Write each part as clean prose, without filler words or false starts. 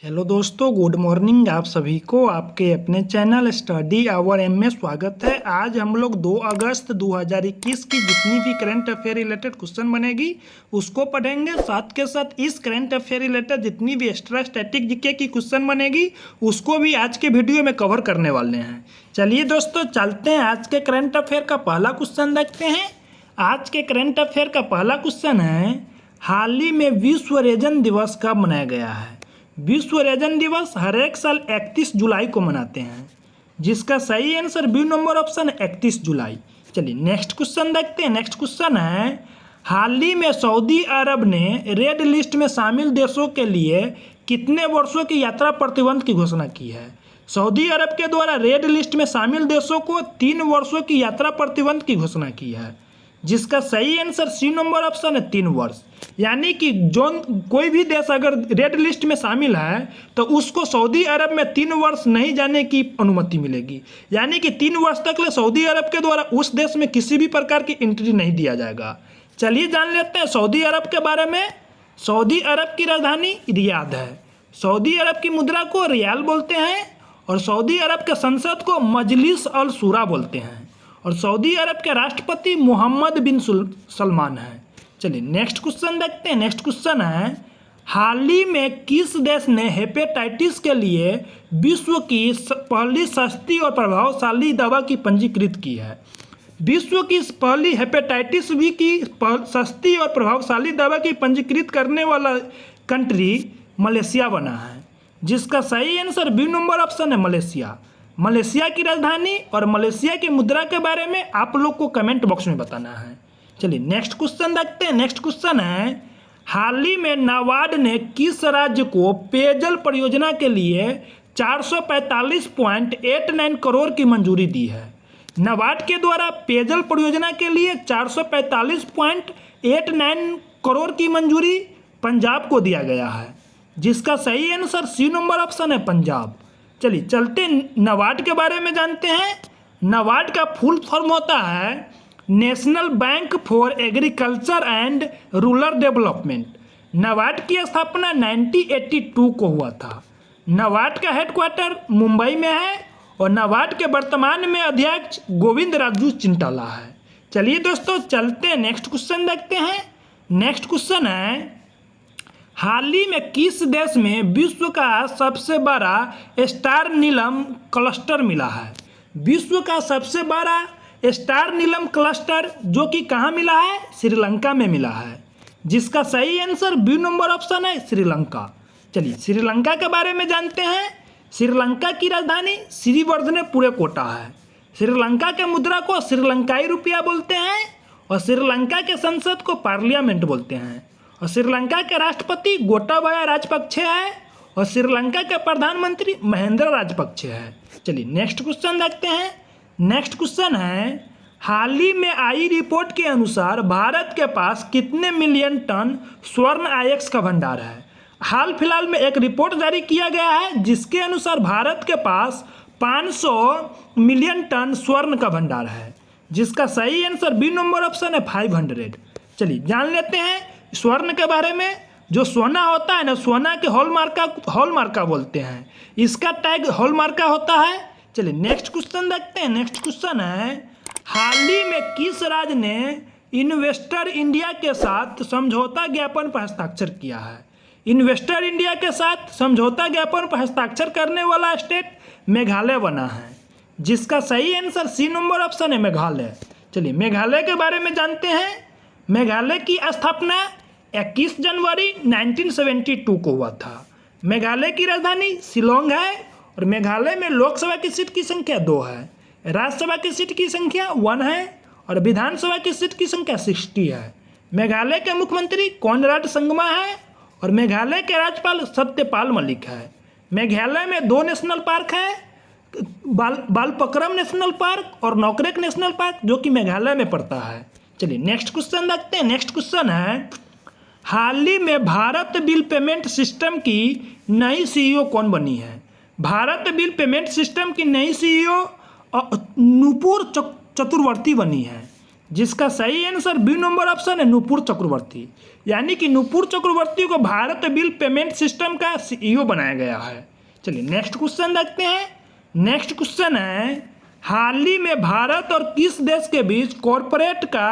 Hello दोस्तों, good morning. आप सभी को आपके अपने चैनल स्टडी आवर एम में स्वागत है। आज हम लोग 2 अगस्त 2021 की जितनी भी करंट अफेयर रिलेटेड क्वेश्चन बनेगी उसको पढ़ेंगे। साथ के साथ इस करंट अफेयर रिलेटेड जितनी भी एक्स्ट्रा स्टैटिक जीके की क्वेश्चन बनेगी उसको भी आज के वीडियो में कवर करने वाले हैं। चलिए दोस्तों चलते हैं, आज के करंट अफेयर का पहला क्वेश्चन देखते हैं। आज के करंट अफेयर का पहला क्वेश्चन है, हाल ही में विश्व रेजन दिवस कब मनाया गया है? विश्व रेजन दिवस हर एक साल 31 जुलाई को मनाते हैं, जिसका सही आंसर बी नंबर ऑप्शन है 31 जुलाई। चलिए नेक्स्ट क्वेश्चन देखते हैं। नेक्स्ट क्वेश्चन है, हाल ही में सऊदी अरब ने रेड लिस्ट में शामिल देशों के लिए कितने वर्षों की यात्रा प्रतिबंध की घोषणा की है? सऊदी अरब के द्वारा रेड लिस्ट में शामिल देशों को 3 वर्षों की यात्रा प्रतिबंध की घोषणा की है, जिसका सही आंसर सी नंबर ऑप्शन है 3 वर्ष। यानी कि जो कोई भी देश अगर रेड लिस्ट में शामिल है तो उसको सऊदी अरब में 3 वर्ष नहीं जाने की अनुमति मिलेगी। यानी कि 3 वर्ष तक ले सऊदी अरब के द्वारा उस देश में किसी भी प्रकार की एंट्री नहीं दिया जाएगा। चलिए जान लेते हैं सऊदी अरब के बारे में। सऊदी अरब की राजधानी रियाद है। सऊदी अरब की मुद्रा को रियाल बोलते हैं और सऊदी अरब के संसद को मजलिस अल शूरा बोलते हैं और सऊदी अरब के राष्ट्रपति मोहम्मद बिन सलमान हैं। चलिए नेक्स्ट क्वेश्चन देखते हैं। नेक्स्ट क्वेश्चन है, हाल ही में किस देश ने हेपेटाइटिस के लिए विश्व की पहली सस्ती और प्रभावशाली दवा की पंजीकृत की है? विश्व की पहली हेपेटाइटिस बी की सस्ती और प्रभावशाली दवा की पंजीकृत करने वाला कंट्री मलेशिया बना है, जिसका सही आंसर बी नंबर ऑप्शन है मलेशिया। मलेशिया की राजधानी और मलेशिया की मुद्रा के बारे में आप लोग को कमेंट बॉक्स में बताना है। चलिए नेक्स्ट क्वेश्चन देखते हैं। नेक्स्ट क्वेश्चन है, हाल ही में नाबार्ड ने किस राज्य को पेयजल परियोजना के लिए 445.89 करोड़ की मंजूरी दी है? नाबार्ड के द्वारा पेयजल परियोजना के लिए 445.89 करोड़ की मंजूरी पंजाब को दिया गया है, जिसका सही आंसर सी नंबर ऑप्शन है पंजाब। चलिए चलते नाबार्ड के बारे में जानते हैं। नाबार्ड का फुल फॉर्म होता है national bank for agriculture and rural development. NABARD की स्थापना 1982 को हुआ था। नाबार्ड का हेडक्वार्टर मुंबई में है और नाबार्ड के वर्तमान में अध्यक्ष गोविंद राजू चिंटाला है। चलिए दोस्तों चलते हैं, नेक्स्ट क्वेश्चन देखते हैं। नेक्स्ट क्वेश्चन है, हाल ही में किस देश में विश्व का सबसे बड़ा स्टार नीलम क्लस्टर मिला है? विश्व का सबसे बड़ा स्टार नीलम क्लस्टर जो कि कहाँ मिला है? श्रीलंका में मिला है, जिसका सही आंसर बी नंबर ऑप्शन है श्रीलंका। चलिए श्रीलंका के बारे में जानते हैं। श्रीलंका की राजधानी श्रीवर्धनेपुरकोटा है। श्रीलंका के मुद्रा को श्रीलंकाई रुपया बोलते हैं और श्रीलंका के संसद को पार्लियामेंट बोलते हैं और श्रीलंका के राष्ट्रपति गोटाबाया राजपक्षे है और श्रीलंका के प्रधानमंत्री महेंद्र राजपक्षे है। चलिए नेक्स्ट क्वेश्चन देखते हैं। नेक्स्ट क्वेश्चन है, हाल ही में आई रिपोर्ट के अनुसार भारत के पास कितने मिलियन टन स्वर्ण आयस्क का भंडार है? हाल फिलहाल में एक रिपोर्ट जारी किया गया है जिसके अनुसार भारत के पास 500 मिलियन टन स्वर्ण का भंडार है, जिसका सही आंसर बी नंबर ऑप्शन है 500। चलिए जान लेते हैं स्वर्ण के बारे में। जो सोना होता है ना, सोना के हॉलमार्का बोलते हैं, इसका टैग हॉलमार्का होता है। चलिए नेक्स्ट क्वेश्चन देखते हैं। नेक्स्ट क्वेश्चन है, हाल ही में किस राज्य ने इन्वेस्टर इंडिया के साथ समझौता ज्ञापन पर हस्ताक्षर किया है? इन्वेस्टर इंडिया के साथ समझौता ज्ञापन पर हस्ताक्षर करने वाला स्टेट मेघालय बना है, जिसका सही आंसर सी नंबर ऑप्शन है मेघालय। चलिए मेघालय के बारे में जानते हैं। मेघालय की स्थापना 21 जनवरी 1972 को हुआ था। मेघालय की राजधानी शिलोंग है और मेघालय में लोकसभा की सीट की संख्या 2 है, राज्यसभा की सीट की संख्या 1 है और विधानसभा की सीट की संख्या 60 है। मेघालय के मुख्यमंत्री कोनराड संगमा है और मेघालय के राज्यपाल सत्यपाल मलिक है। मेघालय में 2 नेशनल पार्क है, बालपक्रम नेशनल पार्क और नौकरेक नेशनल पार्क, जो कि मेघालय में पड़ता है। चलिए नेक्स्ट क्वेश्चन देखते हैं। नेक्स्ट क्वेश्चन है, हाल ही में भारत बिल पेमेंट सिस्टम की नई सीईओ कौन बनी है? भारत बिल पेमेंट सिस्टम की नई सीईओ नूपुर चतुर्वर्ती बनी है, जिसका सही आंसर बी नंबर ऑप्शन है नुपुर चक्रवर्ती। यानी कि नुपुर चक्रवर्ती को भारत बिल पेमेंट सिस्टम का सीईओ बनाया गया है। चलिए नेक्स्ट क्वेश्चन देखते हैं। नेक्स्ट क्वेश्चन है, हाल ही में भारत और किस देश के बीच कॉरपोरेट का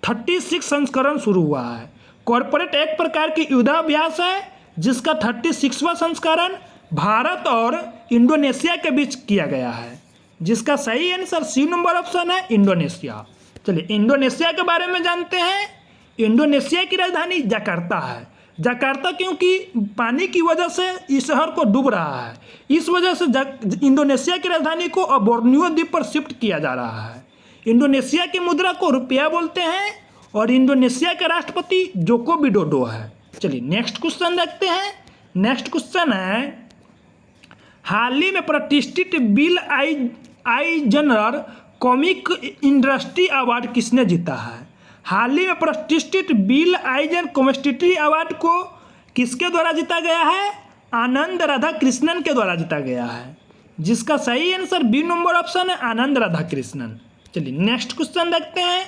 36 संस्करण शुरू हुआ है? कॉरपोरेट एक प्रकार की युद्धाभ्यास है जिसका 36वां संस्करण भारत और इंडोनेशिया के बीच किया गया है। जिसका सही आंसर सी नंबर ऑप्शन है इंडोनेशिया। चलिए इंडोनेशिया के बारे में जानते हैं। इंडोनेशिया की राजधानी जकार्ता है। जकार्ता क्योंकि पानी की वजह से इस शहर को डूब रहा है, इस वजह से इंडोनेशिया की राजधानी को अब बोर्नियो द्वीप पर शिफ्ट किया जा रहा है। इंडोनेशिया की मुद्रा को रुपया बोलते हैं और इंडोनेशिया के राष्ट्रपति जोको विडोडो है। चलिए नेक्स्ट क्वेश्चन देखते हैं। नेक्स्ट क्वेश्चन है, हाल ही में प्रतिष्ठित बिल आइजनर कॉमिक इंडस्ट्री अवार्ड किसने जीता है? हाल ही में प्रतिष्ठित बिल आइजन कॉमिक अवार्ड को किसके द्वारा जीता गया है? आनंद राधा कृष्णन के द्वारा जीता गया है। जिसका सही आंसर बी नंबर ऑप्शन है आनंद राधा कृष्णन। चलिए नेक्स्ट क्वेश्चन देखते हैं।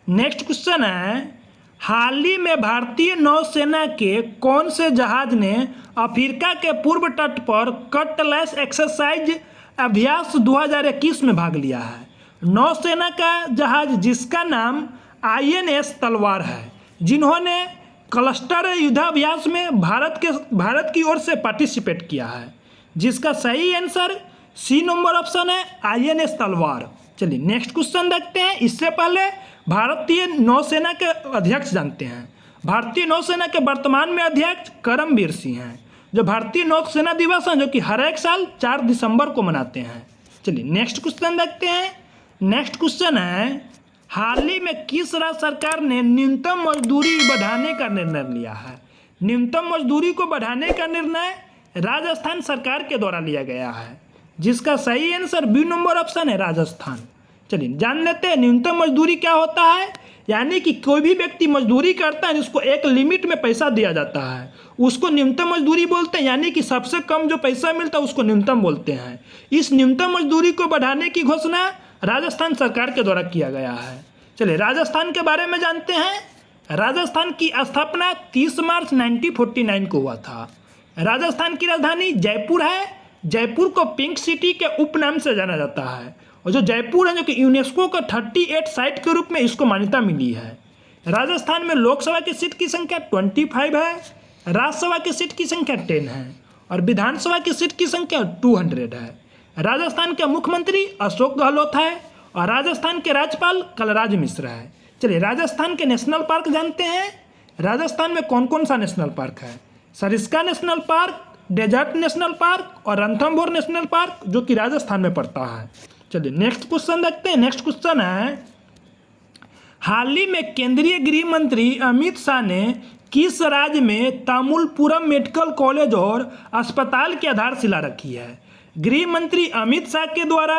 नेक्स्ट क्वेश्चन है, हाल ही में भारतीय नौसेना के कौन से जहाज ने अफ्रीका के पूर्व तट पर कटलेस एक्सरसाइज अभ्यास 2021 में भाग लिया है? नौसेना का जहाज जिसका नाम INS तलवार है, जिन्होंने क्लस्टर युद्धाभ्यास में भारत की ओर से पार्टिसिपेट किया है। जिसका सही आंसर सी नंबर ऑप्शन है INS तलवार। चलिए नेक्स्ट क्वेश्चन देखते हैं। इससे पहले भारतीय नौसेना के अध्यक्ष जानते हैं। भारतीय नौसेना के वर्तमान में अध्यक्ष करमबीर सिंह हैं, जो भारतीय नौसेना दिवस है जो कि हर एक साल 4 दिसंबर को मनाते हैं। चलिए नेक्स्ट क्वेश्चन देखते हैं। नेक्स्ट क्वेश्चन है, हाल ही में किस राज्य सरकार ने न्यूनतम मजदूरी बढ़ाने का निर्णय लिया है? न्यूनतम मजदूरी को बढ़ाने का निर्णय राजस्थान सरकार के द्वारा लिया गया है। जिसका सही आंसर बी नंबर ऑप्शन है राजस्थान। चलिए जान लेते हैं न्यूनतम मजदूरी क्या होता है। यानी कि कोई भी व्यक्ति मजदूरी करता है जिसको एक लिमिट में पैसा दिया जाता है उसको न्यूनतम मजदूरी बोलते हैं। यानी कि सबसे कम जो पैसा मिलता है उसको न्यूनतम बोलते हैं। इस न्यूनतम मजदूरी को बढ़ाने की घोषणा राजस्थान सरकार के द्वारा किया गया है। चलिए राजस्थान के बारे में जानते हैं। राजस्थान की स्थापना 30 मार्च 1949 को हुआ था। राजस्थान की राजधानी जयपुर है। जयपुर को पिंक सिटी के उपनाम से जाना जाता है और जो जयपुर है जो कि यूनेस्को का 38 साइट के रूप में इसको मान्यता मिली है। राजस्थान में लोकसभा की सीट की संख्या 25 है, राज्यसभा की सीट की संख्या 10 है और विधानसभा की सीट की संख्या 200 है। राजस्थान के मुख्यमंत्री अशोक गहलोत है और राजस्थान के राज्यपाल कलराज मिश्र है। चलिए राजस्थान के नेशनल पार्क जानते हैं। राजस्थान में कौन कौन सा नेशनल पार्क है? Sariska national park, desert national park और रणथंभौर नेशनल पार्क जो कि राजस्थान में पड़ता है। चलिए नेक्स्ट क्वेश्चन देखते हैं। नेक्स्ट क्वेश्चन है, हाल ही में केंद्रीय गृह मंत्री अमित शाह ने किस राज्य में तामुलपुरम मेडिकल कॉलेज और अस्पताल की आधारशिला रखी है? गृह मंत्री अमित शाह के द्वारा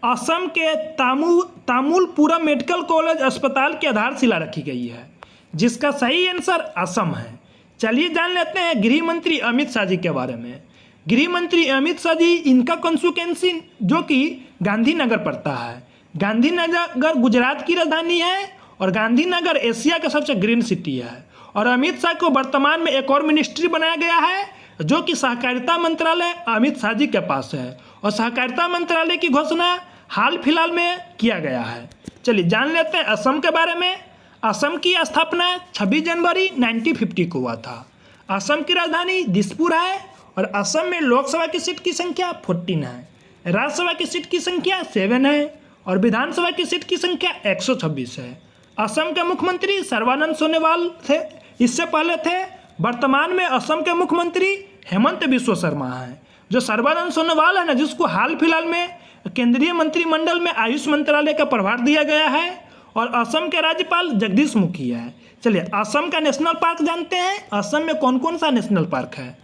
असम के तामुलपुरम मेडिकल कॉलेज अस्पताल की आधारशिला रखी गई है। जिसका सही आंसर असम है। चलिए जान लेते हैं गृह मंत्री अमित शाह जी के बारे में। गृह मंत्री अमित शाह जी, इनका कंस्टिट्यूएंसी जो कि गांधीनगर पड़ता है। गांधीनगर गुजरात की राजधानी है और गांधीनगर एशिया का सबसे ग्रीन सिटी है। और अमित शाह को वर्तमान में एक और मिनिस्ट्री बनाया गया है जो कि सहकारिता मंत्रालय अमित शाह जी के पास है और सहकारिता मंत्रालय की घोषणा हाल फिलहाल में किया गया है। चलिए जान लेते हैं असम के बारे में। असम की स्थापना 26 जनवरी 1950 को हुआ था। असम की राजधानी दिसपुर है और असम में लोकसभा की सीट की संख्या 14 है, राज्यसभा की सीट की संख्या 7 है और विधानसभा की सीट की संख्या 126 है। असम के मुख्यमंत्री सर्बानंद सोनोवाल थे, इससे पहले थे। वर्तमान में असम के मुख्यमंत्री हेमंत बिश्व शर्मा हैं। जो सर्बानंद सोनोवाल है ना, जिसको हाल फिलहाल में केंद्रीय मंत्रिमंडल में आयुष मंत्रालय का प्रभार दिया गया है और असम के राज्यपाल जगदीश मुखी है। चलिए असम का नेशनल पार्क जानते हैं। असम में कौन कौन सा नेशनल पार्क है?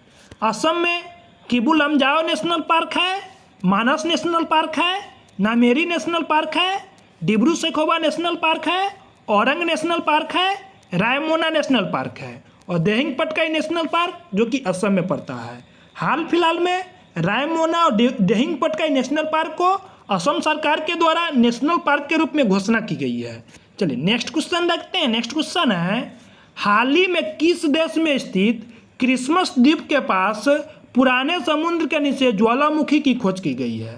असम में किबु लमजाओ नेशनल पार्क है, मानस नेशनल पार्क है, नामेरी नेशनल पार्क है, डिब्रू सैखोवा नेशनल पार्क है, औरंग नेशनल पार्क है, रायमोना नेशनल पार्क है और देहिंग पटकाई नेशनल पार्क जो कि असम में पड़ता है। हाल फिलहाल में रायमोना और देहिंग पटकाई नेशनल पार्क को असम सरकार के द्वारा नेशनल पार्क के रूप में घोषणा की गई है। चलिए नेक्स्ट क्वेश्चन देखते हैं। नेक्स्ट क्वेश्चन है, हाल ही में किस देश में स्थित क्रिसमस द्वीप के पास पुराने समुद्र के नीचे ज्वालामुखी की खोज की गई है?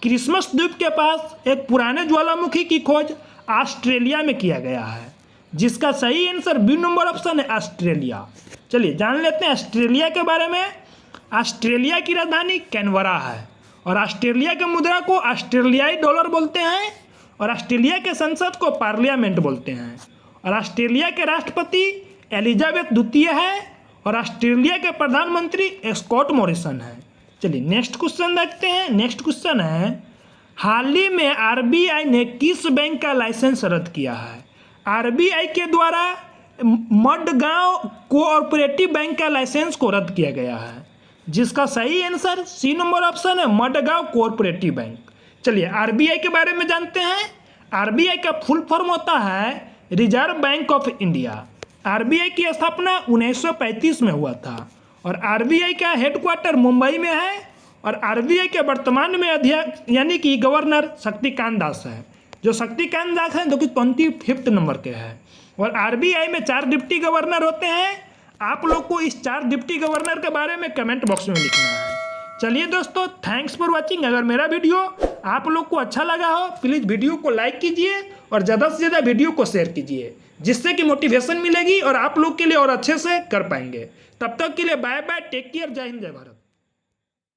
क्रिसमस द्वीप के पास एक पुराने ज्वालामुखी की खोज ऑस्ट्रेलिया में किया गया है, जिसका सही आंसर बी नंबर ऑप्शन है ऑस्ट्रेलिया। चलिए जान लेते हैं ऑस्ट्रेलिया के बारे में। ऑस्ट्रेलिया की राजधानी कैनबरा है और ऑस्ट्रेलिया के मुद्रा को ऑस्ट्रेलियाई डॉलर बोलते हैं और ऑस्ट्रेलिया के संसद को पार्लियामेंट बोलते हैं और ऑस्ट्रेलिया के राष्ट्रपति एलिजाबेथ द्वितीय है और ऑस्ट्रेलिया के प्रधानमंत्री स्कॉट मॉरिसन है। चलिए नेक्स्ट क्वेश्चन देखते हैं। नेक्स्ट क्वेश्चन है, हाल ही में आरबीआई ने किस बैंक का लाइसेंस रद्द किया है? आरबीआई के द्वारा मडगांव कोऑपरेटिव बैंक का लाइसेंस को रद्द किया गया है, जिसका सही आंसर सी नंबर ऑप्शन है मडगांव कोऑपरेटिव बैंक। चलिए आरबीआई के बारे में जानते हैं। आरबीआई का फुल फॉर्म होता है reserve bank of India. RBI की स्थापना 1935 में हुआ था और आरबीआई का हेडक्वार्टर मुंबई में है और आरबीआई के वर्तमान में अध्यक्ष यानी कि गवर्नर शक्तिकांत दास है, जो शक्तिकांत दास हैं जो कि 25 नंबर के हैं। और आरबीआई में 4 डिप्टी गवर्नर होते हैं। आप लोग को इस 4 डिप्टी गवर्नर के बारे में कमेंट बॉक्स में लिखना है। चलिए दोस्तों, थैंक्स फॉर वॉचिंग। अगर मेरा वीडियो आप लोग को अच्छा लगा हो प्लीज़ वीडियो को लाइक कीजिए और ज़्यादा से ज़्यादा वीडियो को शेयर कीजिए, जिससे कि मोटिवेशन मिलेगी और आप लोग के लिए और अच्छे से कर पाएंगे। तब तक के लिए बाय बाय, टेक केयर, जय हिंद जय भारत।